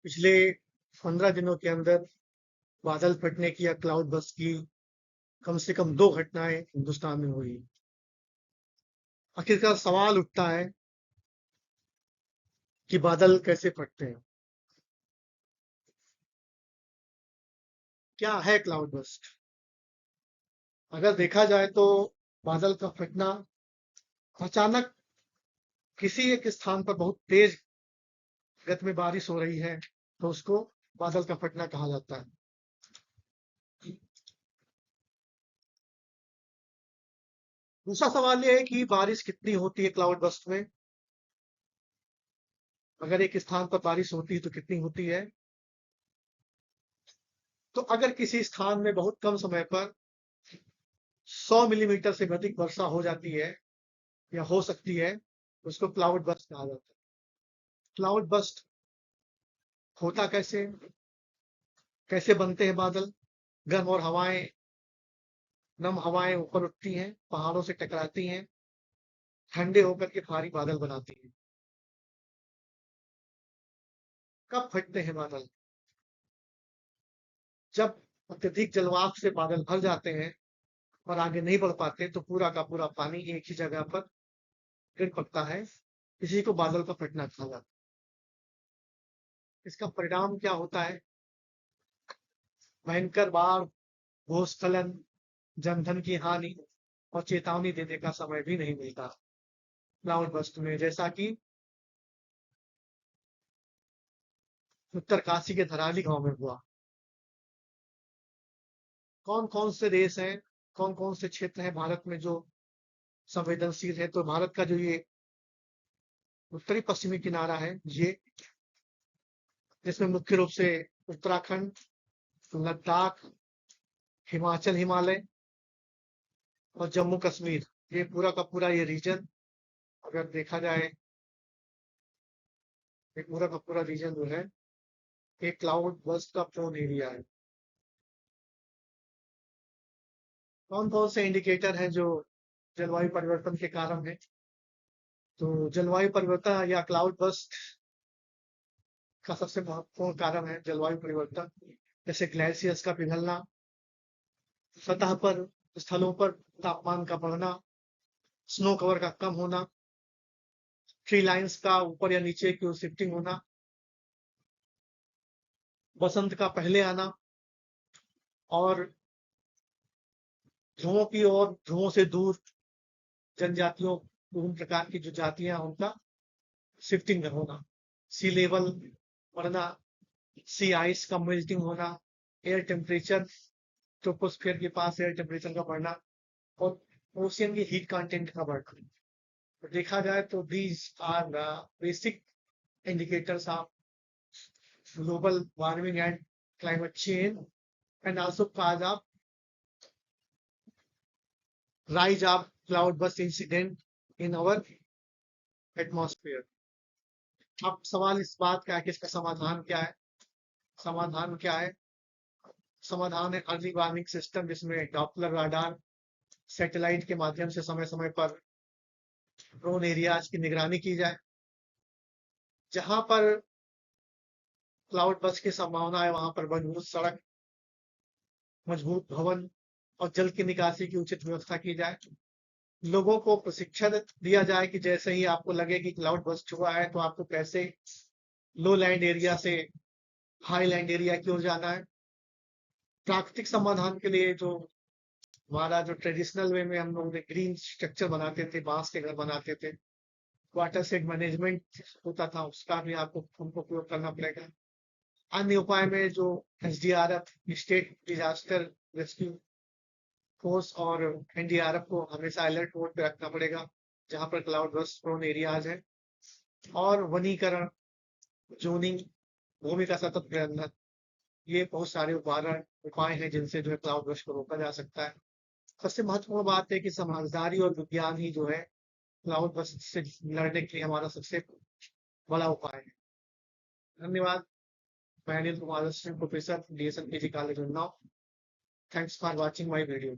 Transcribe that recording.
पिछले 15 दिनों के अंदर बादल फटने की या क्लाउड बर्स्ट की कम से कम 2 घटनाएं हिंदुस्तान में हुई। आखिरकार सवाल उठता है कि बादल कैसे फटते हैं? क्या है क्लाउड बर्स्ट? अगर देखा जाए तो बादल का फटना अचानक किसी एक स्थान पर बहुत तेज गति में बारिश हो रही है तो उसको बादल का फटना कहा जाता है। दूसरा सवाल यह है कि बारिश कितनी होती है क्लाउड बर्स्ट में? अगर एक स्थान पर बारिश होती है तो कितनी होती है? तो अगर किसी स्थान में बहुत कम समय पर 100 मिलीमीटर से अधिक वर्षा हो जाती है या हो सकती है, उसको क्लाउड बर्स्ट कहा जाता है। क्लाउड बर्स्ट होता कैसे? कैसे बनते हैं बादल? गर्म और हवाएं नम हवाएं ऊपर उठती हैं, पहाड़ों से टकराती हैं, ठंडे होकर के भारी बादल बनाती हैं। कब फटते हैं बादल? जब अत्यधिक जलवाष्प से बादल भर जाते हैं और आगे नहीं बढ़ पाते तो पूरा का पूरा पानी एक ही जगह पर गिर पड़ता है। इसी को बादल का फटना कहा जाता है। इसका परिणाम क्या होता है? भयंकर बाढ़, भूस्खलन, जनधन की हानि और चेतावनी देने का समय भी नहीं मिलता क्लाउड बर्स्ट में, जैसा कि उत्तरकाशी के धराली गांव में हुआ। कौन कौन से देश हैं, कौन कौन से क्षेत्र हैं भारत में जो संवेदनशील है? तो भारत का जो ये उत्तरी पश्चिमी किनारा है, ये जिसमें मुख्य रूप से उत्तराखंड, लद्दाख, हिमाचल, हिमालय और जम्मू कश्मीर, ये पूरा का पूरा ये रीजन, अगर देखा जाए, ये पूरा का पूरा रीजन जो है एक क्लाउड बर्स्ट का प्रोन एरिया है। कौन कौन से इंडिकेटर हैं जो जलवायु परिवर्तन के कारण है? तो जलवायु परिवर्तन या क्लाउड बर्स्ट का सबसे महत्वपूर्ण कारण है जलवायु परिवर्तन, जैसे ग्लेशियर्स का पिघलना, सतह पर स्थलों पर तापमान का बढ़ना, स्नो कवर का कम होना, ट्री लाइन्स का ऊपर या नीचे की ओर शिफ्टिंग होना, बसंत का पहले आना और ध्रुवों की ओर, ध्रुवों से दूर जनजातियों, विभिन्न प्रकार की जो जातियां उनका शिफ्टिंग होना, सी लेवल बढ़ना, सी आइस का मेल्टिंग होना, एयर टेम्परेचर, ट्रोपोस्फियर के पास एयर टेम्परेचर का बढ़ना और ओशियन की हीट कंटेंट का बढ़ना। तो देखा जाए तो these are basic indicators of global warming and climate change, and also cause of rise of cloud burst incident in our atmosphere. अब सवाल इस बात का है कि इसका समाधान क्या है? समाधान क्या है? समाधान है अर्ली वार्निंग सिस्टम, जिसमें डॉपलर राडार, सैटेलाइट के माध्यम से समय समय पर प्रोन एरियाज की निगरानी की जाए। जहां पर क्लाउड बर्स्ट की संभावना है वहां पर मजबूत सड़क, मजबूत भवन और जल की निकासी की उचित व्यवस्था की जाए। लोगों को प्रशिक्षण दिया जाए कि जैसे ही आपको लगे कि क्लाउड बर्स्ट हुआ है तो आपको कैसे लो लैंड एरिया से हाई लैंड एरिया की ओर जाना है। प्राकृतिक समाधान के लिए जो हमारा जो ट्रेडिशनल वे में हम लोग ग्रीन स्ट्रक्चर बनाते थे, बांस के घर बनाते थे, वाटर शेड मैनेजमेंट होता था, उसका भी आपको हमको उपयोग करना पड़ेगा। अन्य उपाय में जो SDRF, state disaster rescue force और एनडीआरएफ को हमेशा अलर्ट मोड पे रखना पड़ेगा जहां पर क्लाउड बर्स्ट प्रोन एरियाज है। और वनीकरण, जोनिंग, भूमि का सतत प्रबंधन, ये बहुत सारे उपाय हैं जिनसे जो है क्लाउड बर्स्ट को रोका जा सकता है। सबसे महत्वपूर्ण बात है कि समझदारी और विज्ञान ही जो है क्लाउड बर्स्ट से लड़ने के लिए हमारा सबसे बड़ा उपाय है। धन्यवाद। मैं Anil Kumar Singh, professor DSN PG college Unnao. Thanks for watching my video.